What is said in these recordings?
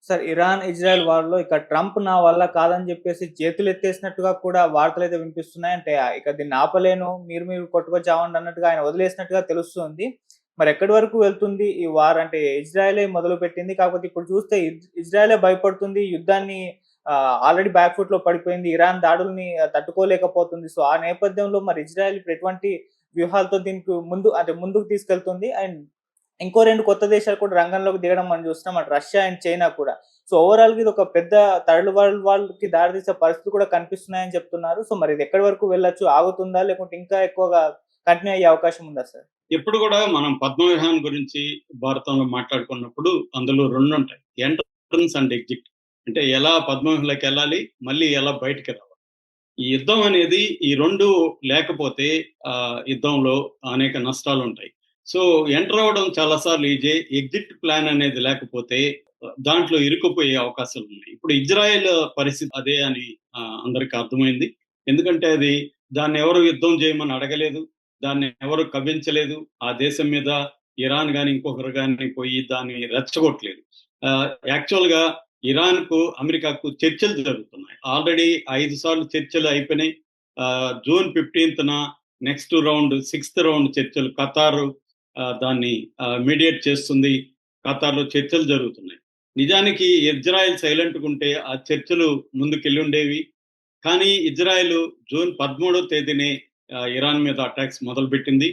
Sir Iran, Israel వార్‌లో ఇక Trump నా వల్ల కాదని జెప్పేసి చేతులెత్తేసినట్టుగా కూడా వార్తలైతే వినిపిస్తున్నాయి. అంటే ఇక దీన్ని ఆపలేను, మీరు కొట్టుకొని చావండి అన్నట్టుగా ఆయన వదిలేసినట్టుగా తెలుస్తుంది. మరెక్కడి వరకు వెళ్తుంది ఈ వార్? అంటే ఇజ్రాయెలే మొదలుపెట్టింది. కాకపోతే ఇప్పుడు చూస్తే ఇజ్రాయెలే భయపడుతుంది. యుద్ధాన్ని ఆల్రెడీ బ్యాక్ ఫుట్‌లో పడిపోయింది. ఇరాన్ దాడుల్ని తట్టుకోలేకపోతుంది. సో, ఆ నేపథ్యంలో మరి ఇజ్రాయెల్ ఇప్పుడు ఎటువంటి వ్యూహాలతో దీనికి ముందుకు తీసుకెళ్తుంది? అండ్ ఇంకో 2 కొత్త దేశాలు కూడా రంగంలోకి దిగడం మనం చూస్తున్నాం. అటు రష్యా అండ్ చైనా కూడా. సో, ఓవరాల్‌గా ఇదొక పెద్ద థర్డ్ వరల్డ్ వార్‌కి దారితీసే పరిస్థితులు కూడా కనిపిస్తున్నాయని చెప్తున్నారు. సో, మరి ఇది ఎక్కడి వరకు వెళ్ళొచ్చు? ఆగుతుందా? లేకుంటే ఇంకా ఎక్కువగా కంటిన్యూ అయ్యే అవకాశం ఉందా సార్? ఇప్పుడు కూడా మనం పద్మవ్యూహం గురించి భారతంలో మాట్లాడుకున్నప్పుడు అందులో 2 ఉంటాయి. Entrance and exit. అంటే ఎలా పద్మవ్యూహంలోకి వెళ్ళాలి, మళ్ళీ ఎలా బయటికి రావాలి. ఈ యుద్ధం అనేది ఈ 2 లేకపోతే యుద్ధంలో అనేక నష్టాలుంటాయి. సో, ఎంటర్ అవ్వడం చాలా సార్లు ఈజీ. ఎగ్జిట్ ప్లాన్ అనేది లేకపోతే దాంట్లో ఇరుక్కుపోయే అవకాశాలున్నాయి. ఇప్పుడు ఇజ్రాయెల్ పరిస్థితి అదే అని అందరికి అర్థమైంది. ఎందుకంటే దాన్ని ఎవరు యుద్ధం చేయమని అడగలేదు. దాన్ని ఎవరు కవ్వించలేదు. ఆ దేశం మీద ఇరాన్ గాని, ఇంకొకరు గాని పోయి దాన్ని రెచ్చగొట్టలేదు. యాక్చువల్‌గా ఇరాన్‌కు, అమెరికాకు చర్చలు జరుగుతున్నాయి. ఆల్రెడీ 5 సార్లు చర్చలు అయిపోయినాయి. జూన్ 15న నెక్స్ట్ రౌండ్, 6థ్ రౌండ్ చర్చలు ఖతారు దాన్ని మీడియేట్ చేస్తుంది. ఖతార్‌లో చర్చలు జరుగుతున్నాయి. నిజానికి ఇజ్రాయెల్ సైలెంట్‌గా ఉంటే ఆ చర్చలు ముందుకెళ్ళుండేవి. కానీ ఇజ్రాయెల్ జూన్ 13వ తేదీనే ఇరాన్ మీద అటాక్స్ మొదలుపెట్టింది.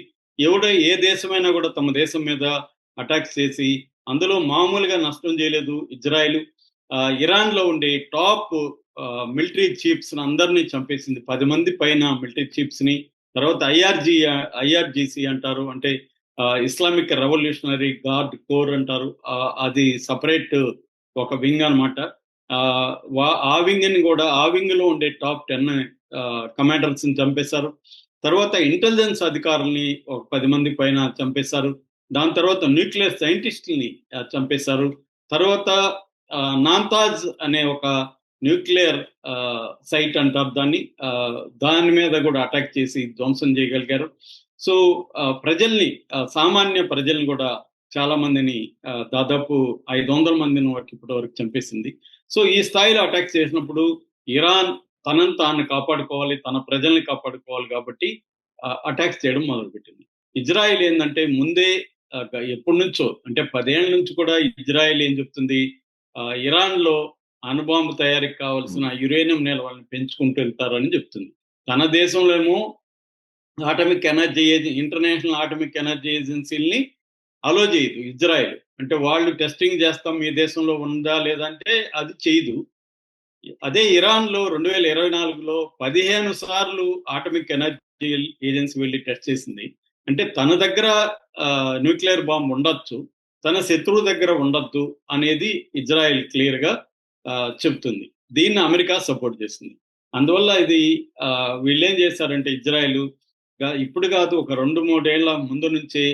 ఏ దేశమైనా కూడా తమ దేశం మీద అటాక్స్ చేసి అందులో మామూలుగా నష్టం చేయలేదు ఇజ్రాయెల్. ఇరాన్‌లో ఉండే టాప్ మిలిటరీ చీఫ్స్ అందరినీ చంపేసింది. 10 మంది పైన మిలిటరీ చీఫ్స్‌ని. తర్వాత ఐఆర్‌జీసీ అంటారు. అంటే ఇస్లామిక్ రెవల్యూషనరీ గార్డ్ కోర్ అంటారు. అది సెపరేట్ ఒక వింగ్ అన్నమాట. ఆ వింగ్‌లో ఉండే టాప్ 10 కమాండర్స్‌ని చంపేశారు. తర్వాత ఇంటెలిజెన్స్ అధికారుల్ని ఒక 10 మంది పైన చంపేశారు. దాని తర్వాత న్యూక్లియర్ సైంటిస్టుల్ని చంపేశారు. తర్వాత నాంతాజ్ అనే ఒక న్యూక్లియర్ సైట్ అంటారు దాన్ని. దాని మీద కూడా అటాక్ చేసి ధ్వంసం చేయగలిగారు. సో, సామాన్య ప్రజల్ని కూడా చాలా మందిని దాదాపు 500 మందిని ఇప్పటి వరకు చంపేసింది. సో, ఈ స్థాయిలో అటాక్ చేసినప్పుడు ఇరాన్ తనను తాను కాపాడుకోవాలి, తన ప్రజల్ని కాపాడుకోవాలి కాబట్టి అటాక్స్ చేయడం మొదలుపెట్టింది. ఇజ్రాయెల్ ఏందంటే ముందే ఎప్పటి నుంచో అంటే 10 ఏళ్ల నుంచి కూడా ఇజ్రాయెల్ ఏం చెప్తుంది, ఇరాన్‌లో అణుబాంబు తయారీకి కావాల్సిన యురేనియం నిల్వలను పెంచుకుంటూ వెళ్తారని చెప్తుంది. తన దేశంలో ఏమో ఇంటర్నేషనల్ ఆటమిక్ ఎనర్జీ ఏజెన్సీలని అలో చేయదు ఇజ్రాయెల్. అంటే వాళ్ళు టెస్టింగ్ చేస్తాం మీ దేశంలో ఉందా లేదంటే అది చేయదు. అదే ఇరాన్‌లో 2024లో 15 సార్లు ఆటమిక్ ఎనర్జీ ఏజెన్సీ వెళ్లి టెస్ట్ చేసింది. అంటే తన దగ్గర న్యూక్లియర్ బాంబ్ ఉండొచ్చు, తన శత్రువు దగ్గర ఉండొద్దు అనేది ఇజ్రాయెల్ క్లియర్‌గా చెప్తుంది. దీన్ని అమెరికా సపోర్ట్ చేస్తుంది. అందువల్ల వీళ్ళేం చేశారంటే ఇజ్రాయెల్ ఇప్పుడు కాదు, ఒక 2, 3 ఏళ్ల ముందు నుంచే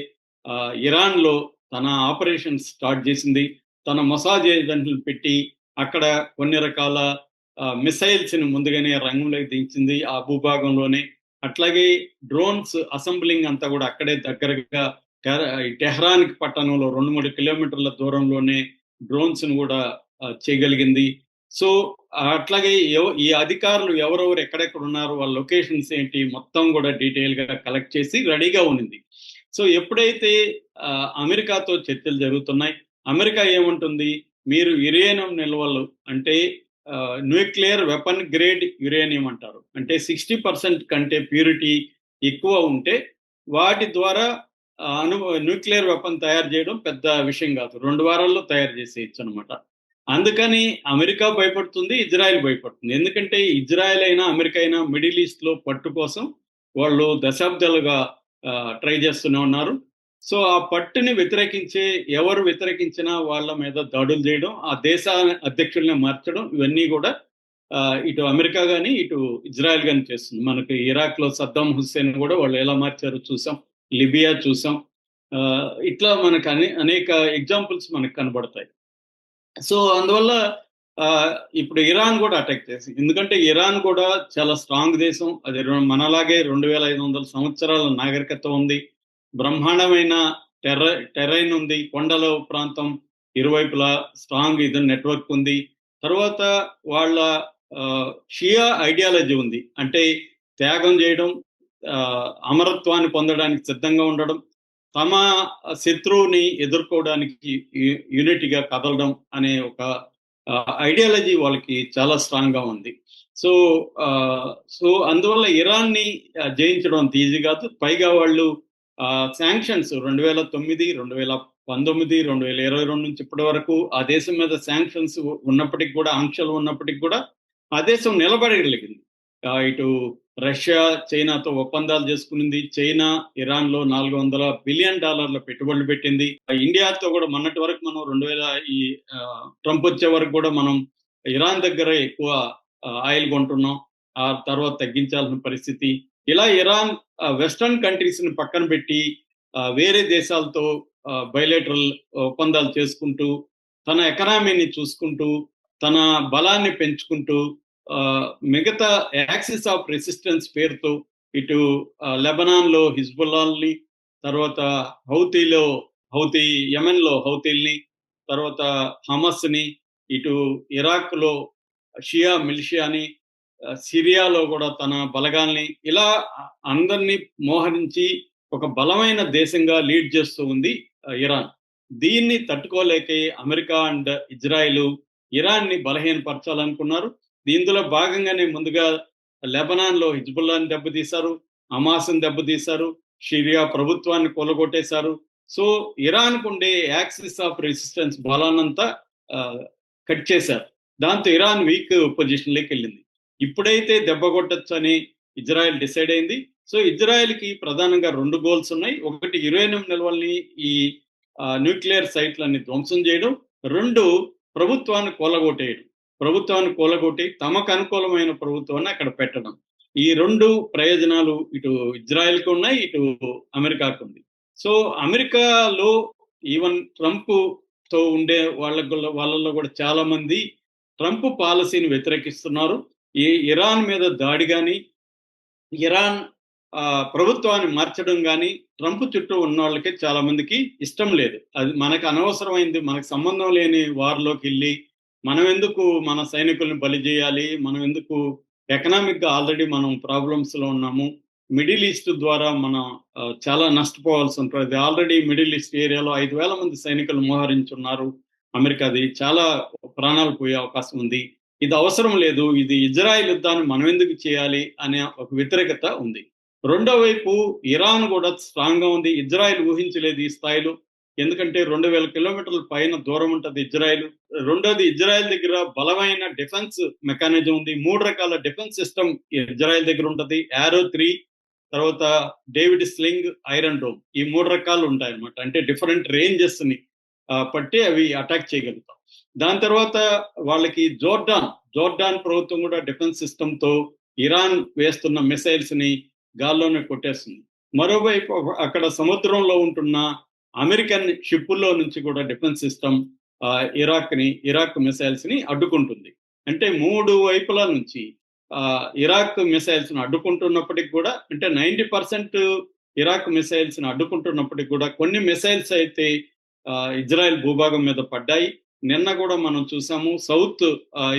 ఇరాన్‌లో తన ఆపరేషన్స్ స్టార్ట్ చేసింది. తన మొసాద్ ఏజెంట్లను పెట్టి అక్కడ కొన్ని రకాల మిసైల్స్‌ని ముందుగానే రంగంలోకి దించింది ఆ భూభాగంలోనే. అట్లాగే డ్రోన్స్ అసెంబ్లింగ్ అంతా కూడా అక్కడే దగ్గరగా టెహ్రాన్ పట్టణంలో 2, 3 కిలోమీటర్ల దూరంలోనే డ్రోన్స్‌ని కూడా చేయగలిగింది. సో, అట్లాగే ఈ అధికారులు ఎవరెవరు ఎక్కడెక్కడ ఉన్నారు, వాళ్ళ లొకేషన్స్ ఏంటి మొత్తం కూడా డీటెయిల్‌గా కలెక్ట్ చేసి రెడీగా ఉన్నింది. సో, ఎప్పుడైతే అమెరికాతో చర్చలు జరుగుతున్నాయి, అమెరికా ఏమంటుంది, మీరు యురేనియం నిల్వలు అంటే న్యూక్లియర్ వెపన్ గ్రేడ్ యురేనియం అంటారు. అంటే 60% కంటే ప్యూరిటీ ఎక్కువ ఉంటే వాటి ద్వారా న్యూక్లియర్ వెపన్ తయారు చేయడం పెద్ద విషయం కాదు. 2 వారాల్లో తయారు చేసేయచ్చు అనమాట. అందుకని అమెరికా భయపడుతుంది, ఇజ్రాయెల్ భయపడుతుంది. ఎందుకంటే ఇజ్రాయెల్ అయినా, అమెరికా అయినా మిడిల్ ఈస్ట్‌లో పట్టు కోసం వాళ్ళు దశాబ్దాలుగా ట్రై చేస్తూనే ఉన్నారు. సో, ఆ పట్టుని ఎవరు వ్యతిరేకించినా వాళ్ళ మీద దాడులు చేయడం, ఆ దేశ అధ్యక్షుల్ని మార్చడం, ఇవన్నీ కూడా ఇటు అమెరికా గాని, ఇటు ఇజ్రాయెల్ గాని చేస్తుంది. మనకి ఇరాక్‌లో సద్దాం హుస్సేన్ కూడా వాళ్ళు ఎలా మార్చారో చూసాం. లిబియా చూసాం. ఇట్లా మనకు అనేక ఎగ్జాంపుల్స్ మనకు కనబడతాయి. సో, అందువల్ల ఇప్పుడు ఇరాన్ కూడా అటాక్ చేసింది. ఎందుకంటే ఇరాన్ కూడా చాలా స్ట్రాంగ్ దేశం. అది మనలాగే 2500 సంవత్సరాల నాగరికత ఉంది. బ్రహ్మాండమైన టెర్రైన్ ఉంది. కొండల ప్రాంతం. ఇరువైపులా స్ట్రాంగ్ ఇది నెట్వర్క్ ఉంది. తర్వాత వాళ్ళ షియా ఐడియాలజీ ఉంది. అంటే త్యాగం చేయడం, అమరత్వాన్ని పొందడానికి సిద్ధంగా ఉండడం, తమ శత్రువుని ఎదుర్కోవడానికి యూనిటీగా కదలడం అనే ఒక ఐడియాలజీ వాళ్ళకి చాలా స్ట్రాంగ్ గా ఉంది. సో సో అందువల్ల ఇరాన్ ని జయించడం అంత ఈజీ కాదు. పైగా వాళ్ళు శాంక్షన్స్ 2009, 2019, 2022 నుంచి ఇప్పటి వరకు ఆ దేశం మీద శాంక్షన్స్ ఉన్నప్పటికీ కూడా, ఆంక్షలు ఉన్నప్పటికీ కూడా ఆ దేశం నిలబడగలిగింది. ఇటు రష్యా చైనాతో ఒప్పందాలు చేసుకునింది. చైనా ఇరాన్ లో $400 బిలియన్ పెట్టుబడులు పెట్టింది. ఇండియాతో కూడా మొన్నటి వరకు మనం ఈ ట్రంప్ వచ్చే వరకు కూడా మనం ఇరాన్ దగ్గర ఎక్కువ ఆయిల్ కొంటున్నాం. ఆ తర్వాత తగ్గించాల్సిన పరిస్థితి. ఇలా ఇరాన్ వెస్టర్న్ కంట్రీస్ ని పక్కన పెట్టి వేరే దేశాలతో బైలేటరల్ ఒప్పందాలు చేసుకుంటూ, తన ఎకనామీని చూసుకుంటూ, తన బలాన్ని పెంచుకుంటూ, మిగతా యాక్సిస్ ఆఫ్ రెసిస్టెన్స్ పేరుతో ఇటు లెబనాన్ లో హిజ్బుల్లాల్ని, తర్వాత యెమెన్ లో హౌతీల్ని, తర్వాత హమస్ ని, ఇటు ఇరాక్ లో షియా మిలిషియాని, సిరియాలో కూడా తన బలగాల్ని, ఇలా అందరినీ మోహరించి ఒక బలమైన దేశంగా లీడ్ చేస్తూ ఉంది ఇరాన్. దీన్ని తట్టుకోలేకే అమెరికా అండ్ ఇజ్రాయిల్ ఇరాన్ ని బలహీనపరచాలనుకున్నారు. ఇందులో భాగంగానే ముందుగా లెబనాన్ లో హిజ్బుల్లాని దెబ్బతీశారు, హమాస్ని దెబ్బతీశారు, సిరియా ప్రభుత్వాన్ని కూలగొట్టేశారు. సో ఇరాన్ కుండే యాక్సిస్ ఆఫ్ రెసిస్టెన్స్ బలాన్నంతా కట్ చేశారు. దాంతో ఇరాన్ వీక్ పొజిషన్ లోకి వెళ్ళింది. ఇప్పుడైతే దెబ్బ కొట్టొచ్చని ఇజ్రాయెల్ డిసైడ్ అయింది. సో ఇజ్రాయెల్ కి ప్రధానంగా 2 గోల్స్ ఉన్నాయి. ఒకటి యురేనియం నిల్వల్ని, ఈ న్యూక్లియర్ సైట్లన్నీ ధ్వంసం చేయడం. 2 ప్రభుత్వాన్ని కూలగొట్టి తమకు అనుకూలమైన ప్రభుత్వాన్ని అక్కడ పెట్టడం. ఈ 2 ప్రయోజనాలు ఇటు ఇజ్రాయెల్కి ఉన్నాయి, ఇటు అమెరికాకు ఉంది. సో అమెరికాలో ఈవెన్ ట్రంప్ తో ఉండే వాళ్ళలో కూడా చాలా మంది ట్రంప్ పాలసీని వ్యతిరేకిస్తున్నారు. ఈ ఇరాన్ మీద దాడి కానీ, ఇరాన్ ప్రభుత్వాన్ని మార్చడం కానీ ట్రంప్ చుట్టూ ఉన్న వాళ్ళకి చాలా మందికి ఇష్టం లేదు. అది మనకు అనవసరమైంది, మనకు సంబంధం లేని వార్లోకి వెళ్ళి మనం ఎందుకు మన సైనికుల్ని బలి చేయాలి, మనం ఎందుకు ఎకనామిక్ గా ఆల్రెడీ మనం ప్రాబ్లమ్స్ లో ఉన్నాము, మిడిల్ ఈస్ట్ ద్వారా మనం చాలా నష్టపోవాల్సి ఉంటుంది. ఆల్రెడీ మిడిల్ ఈస్ట్ ఏరియాలో 5,000 మంది సైనికులు మోహరించున్నారు అమెరికాది. చాలా ప్రాణాలు పోయే అవకాశం ఉంది. ఇది అవసరం లేదు, ఇది ఇజ్రాయెల్ యుద్ధాన్ని మనం ఎందుకు చేయాలి అనే ఒక వ్యతిరేకత ఉంది. రెండో వైపు ఇరాన్ కూడా స్ట్రాంగ్ గా ఉంది. ఇజ్రాయెల్ ఊహించలేదు ఈ స్థాయిలో. ఎందుకంటే 2,000 కిలోమీటర్ల పైన దూరం ఉంటుంది ఇజ్రాయెల్. రెండోది, ఇజ్రాయెల్ దగ్గర బలమైన డిఫెన్స్ మెకానిజం ఉంది. 3 రకాల డిఫెన్స్ సిస్టమ్ ఇజ్రాయెల్ దగ్గర ఉంటుంది. యారో 3, తర్వాత డేవిడ్ స్లింగ్, ఐరన్ డోమ్, ఈ 3 రకాలు ఉంటాయి అన్నమాట. అంటే డిఫరెంట్ రేంజెస్ ని పట్టి అవి అటాక్ చేయగలుగుతాం. దాని తర్వాత వాళ్ళకి జోర్డాన్ ప్రభుత్వం కూడా డిఫెన్స్ సిస్టమ్ తో ఇరాన్ వేస్తున్న మిసైల్స్ ని గాల్లోనే కొట్టేస్తుంది. మరోవైపు అక్కడ సముద్రంలో ఉంటున్న అమెరికన్ షిప్పుల్లో నుంచి కూడా డిఫెన్స్ సిస్టమ్ ఇరాక్ మిసైల్స్ ని అడ్డుకుంటుంది. అంటే 3 వైపుల నుంచి ఇరాక్ మిసైల్స్ ని అడ్డుకుంటున్నప్పటికి కూడా, అంటే 90% ఇరాక్ మిసైల్స్ ని అడ్డుకుంటున్నప్పటికి కూడా కొన్ని మిసైల్స్ అయితే ఇజ్రాయెల్ భూభాగం మీద పడ్డాయి. నిన్న కూడా మనం చూసాము, సౌత్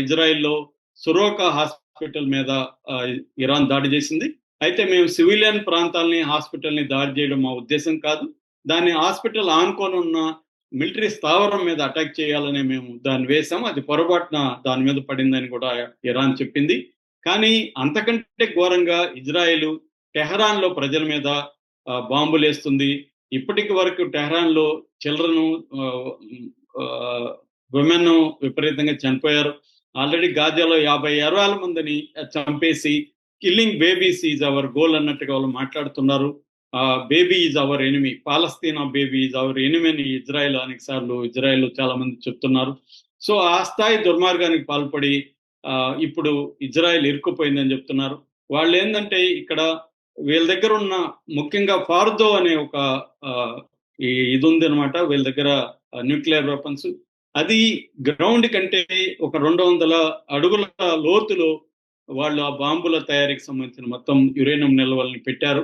ఇజ్రాయెల్లో సురోకా హాస్పిటల్ మీద ఇరాన్ దాడి చేసింది. అయితే మేము సివిలియన్ ప్రాంతాలని, హాస్పిటల్ని దాడి చేయడం మా ఉద్దేశం కాదు. దాన్ని హాస్పిటల్ ఆనుకొని ఉన్న మిలిటరీ స్థావరం మీద అటాక్ చేయాలని మేము దాన్ని వేసాము. అది పొరపాటున దాని మీద పడిందని కూడా ఇరాన్ చెప్పింది. కానీ అంతకంటే ఘోరంగా ఇజ్రాయెల్ టెహరాన్ లో ప్రజల మీద బాంబులు వేస్తుంది. ఇప్పటికి వరకు టెహరాన్ లో చిల్డ్రన్, విమెన్ విపరీతంగా చనిపోయారు. ఆల్రెడీ గాజాలో 50,000 మందిని చంపేసి killing babies is our goal అన్నట్టుగా వాళ్ళు మాట్లాడుతున్నారు. Baby is our enemy, Palestine baby is our enemy అని ఇజ్రాయెల్ అనేక సార్లు ఇజ్రాయెల్ చాలా మంది చెప్తున్నారు. సో ఆ స్థాయి దుర్మార్గానికి పాల్పడి ఇప్పుడు ఇజ్రాయెల్ ఇరుక్కుపోయిందని చెప్తున్నారు. వాళ్ళు ఏంటంటే ఇక్కడ వీళ్ళ దగ్గర ఉన్న ముఖ్యంగా ఫార్దో అనే ఒక ఇది ఉంది అనమాట. వీళ్ళ దగ్గర న్యూక్లియర్ వెపన్స్, అది గ్రౌండ్ కంటే ఒక 200 అడుగుల లోతులో వాళ్ళు ఆ బాంబుల తయారీకి సంబంధించిన మొత్తం యురేనియం నిల్వల్ని పెట్టారు.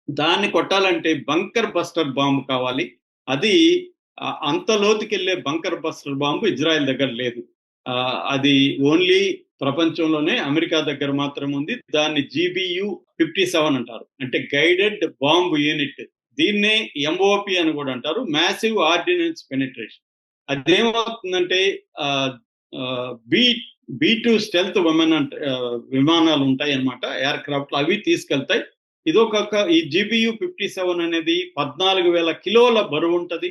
దాన్ని కొట్టాలంటే బంకర్ బస్టర్ బాంబు కావాలి. అది అంత లోతుకెళ్లే బంకర్ బస్టర్ బాంబు ఇజ్రాయెల్ దగ్గర లేదు. అది ఓన్లీ ప్రపంచంలోనే అమెరికా దగ్గర మాత్రం ఉంది. దాన్ని GBU-57 అంటారు, అంటే గైడెడ్ బాంబ్ యూనిట్. దీన్నే MOP అని కూడా అంటారు, మ్యాసివ్ ఆర్డినెన్స్ పెనిట్రేషన్. అదేమవుతుందంటే B-2 స్టెల్త్ విమానాలు ఉంటాయి అన్నమాట, ఎయిర్ క్రాఫ్ట్, అవి తీసుకెళ్తాయి. ఈ GBU-57 అనేది 14,000 కిలోల బరువు ఉంటది.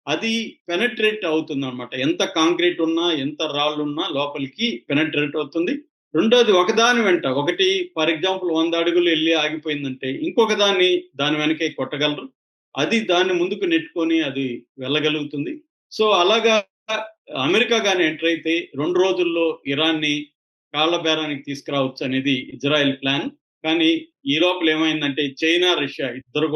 అది పెనట్రేట్ అవుతుంది అనమాట. ఎంత కాంక్రీట్ ఉన్నా, ఎంత రాళ్ళు ఉన్నా లోపలికి పెనట్రేట్ అవుతుంది. రెండోది, ఒకటి ఫర్ ఎగ్జాంపుల్ 100 అడుగులు వెళ్ళి ఆగిపోయిందంటే ఇంకొక దాని వెనకే కొట్టగలరు. అది దాన్ని ముందుకు నెట్టుకొని అది వెళ్ళగలుగుతుంది. సో అలాగా అమెరికా కానీ ఎంటర్ అయితే 2 రోజుల్లో ఇరాన్ని కాళ్ల బేరానికి తీసుకురావచ్చు అనేది ఇజ్రాయెల్ ప్లాన్. కానీ ఈ లోపల ఏమైందంటే చైనా, రష్యా ఇద్దరు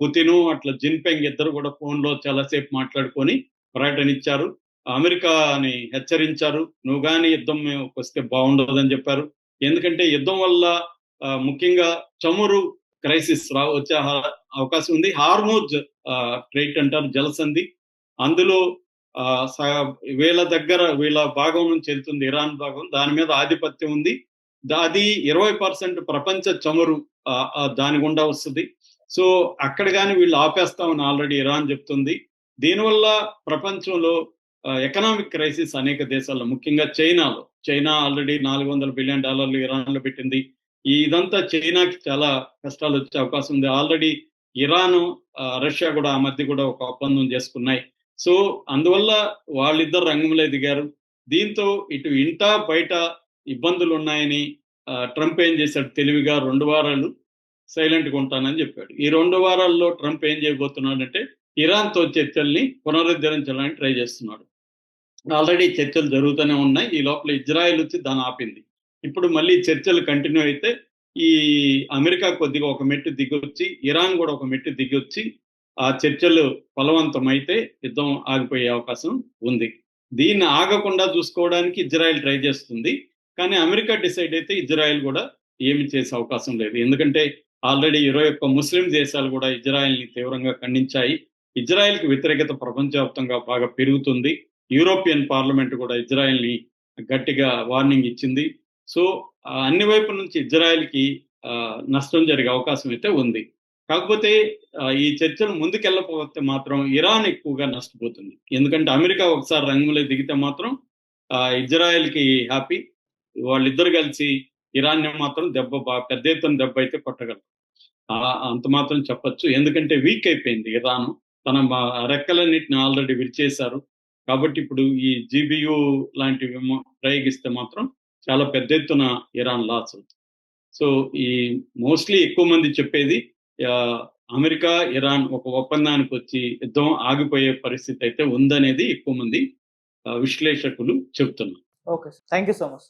పుతిన్ అట్లా జిన్పింగ్ ఇద్దరు కూడా ఫోన్లో చాలాసేపు మాట్లాడుకొని ప్రకటన ఇచ్చారు. అమెరికాని హెచ్చరించారు, నువ్వు కానీ యుద్ధం వస్తే బాగుండదని చెప్పారు. ఎందుకంటే యుద్ధం వల్ల ముఖ్యంగా చమురు క్రైసిస్ వచ్చే అవకాశం ఉంది. హార్మోజ్ స్ట్రైట్ అంటారు, జలసంధి. అందులో వీళ్ళ భాగం నుంచి వెళ్తుంది ఇరాన్ భాగం, దాని మీద ఆధిపత్యం ఉంది. అది 20% ప్రపంచ చమురు దాని గుండా వస్తుంది. సో అక్కడ కానీ వీళ్ళు ఆపేస్తామని ఆల్రెడీ ఇరాన్ చెప్తుంది. దీనివల్ల ప్రపంచంలో ఎకనామిక్ క్రైసిస్ అనేక దేశాల్లో, ముఖ్యంగా చైనా ఆల్రెడీ $400 బిలియన్ ఇరాన్ లో పెట్టింది. ఇదంతా చైనాకి చాలా కష్టాలు వచ్చే అవకాశం ఉంది. ఆల్రెడీ ఇరాన్, రష్యా కూడా ఆ మధ్య కూడా ఒక ఒప్పందం చేసుకున్నాయి. సో అందువల్ల వాళ్ళిద్దరు రంగంలో దిగారు. దీంతో ఇటు ఇంటా బయట ఇబ్బందులు ఉన్నాయని ట్రంప్ ఏం చేశాడు, తెలివిగా 2 వారాలు సైలెంట్గా ఉంటానని చెప్పాడు. ఈ 2 వారాల్లో ట్రంప్ ఏం చేయబోతున్నాడంటే ఇరాన్తో చర్చల్ని పునరుద్ధరించడానికి ట్రై చేస్తున్నాడు. ఆల్రెడీ చర్చలు జరుగుతూనే ఉన్నాయి. ఈ లోపల ఇజ్రాయెల్ వచ్చి దాన్ని ఆపింది. ఇప్పుడు మళ్ళీ చర్చలు కంటిన్యూ అయితే ఈ అమెరికా కొద్దిగా ఒక మెట్టు దిగొచ్చి, ఇరాన్ కూడా ఒక మెట్టు దిగొచ్చి ఆ చర్చలు ఫలవంతమైతే యుద్ధం ఆగిపోయే అవకాశం ఉంది. దీన్ని ఆగకుండా చూసుకోవడానికి ఇజ్రాయెల్ ట్రై చేస్తుంది. కానీ అమెరికా డిసైడ్ అయితే ఇజ్రాయెల్ కూడా ఏమి చేసే అవకాశం లేదు. ఎందుకంటే ఆల్రెడీ 21 ముస్లిం దేశాలు కూడా ఇజ్రాయెల్ని తీవ్రంగా ఖండించాయి. ఇజ్రాయెల్కి వ్యతిరేకత ప్రపంచవ్యాప్తంగా బాగా పెరుగుతుంది. యూరోపియన్ పార్లమెంట్ కూడా ఇజ్రాయెల్ని గట్టిగా వార్నింగ్ ఇచ్చింది. సో అన్ని వైపుల నుంచి ఇజ్రాయెల్కి నష్టం జరిగే అవకాశం అయితే ఉంది. కాకపోతే ఈ చర్చలు ముందుకెళ్ళకపోతే మాత్రం ఇరాన్ ఎక్కువగా నష్టపోతుంది. ఎందుకంటే అమెరికా ఒకసారి రంగంలో దిగితే మాత్రం ఇజ్రాయెల్కి హ్యాపీ. వాళ్ళిద్దరు కలిసి ఇరాన్ మాత్రం పెద్ద ఎత్తున దెబ్బ అయితే కొట్టగలరు, అంత మాత్రం చెప్పొచ్చు. ఎందుకంటే వీక్ అయిపోయింది ఇరాన్, తన రెక్కలన్నిటిని ఆల్రెడీ విరిచేశారు. కాబట్టి ఇప్పుడు ఈ GBU లాంటివి ప్రయోగిస్తే మాత్రం చాలా పెద్ద ఎత్తున ఇరాన్ లాస్ అవుతుంది. సో ఈ మోస్ట్లీ ఎక్కువ మంది చెప్పేది అమెరికా, ఇరాన్ ఒక ఒప్పందానికి వచ్చి యుద్ధం ఆగిపోయే పరిస్థితి అయితే ఉందనేది ఎక్కువ మంది విశ్లేషకులు చెబుతున్నారు. Okay, thank you so much.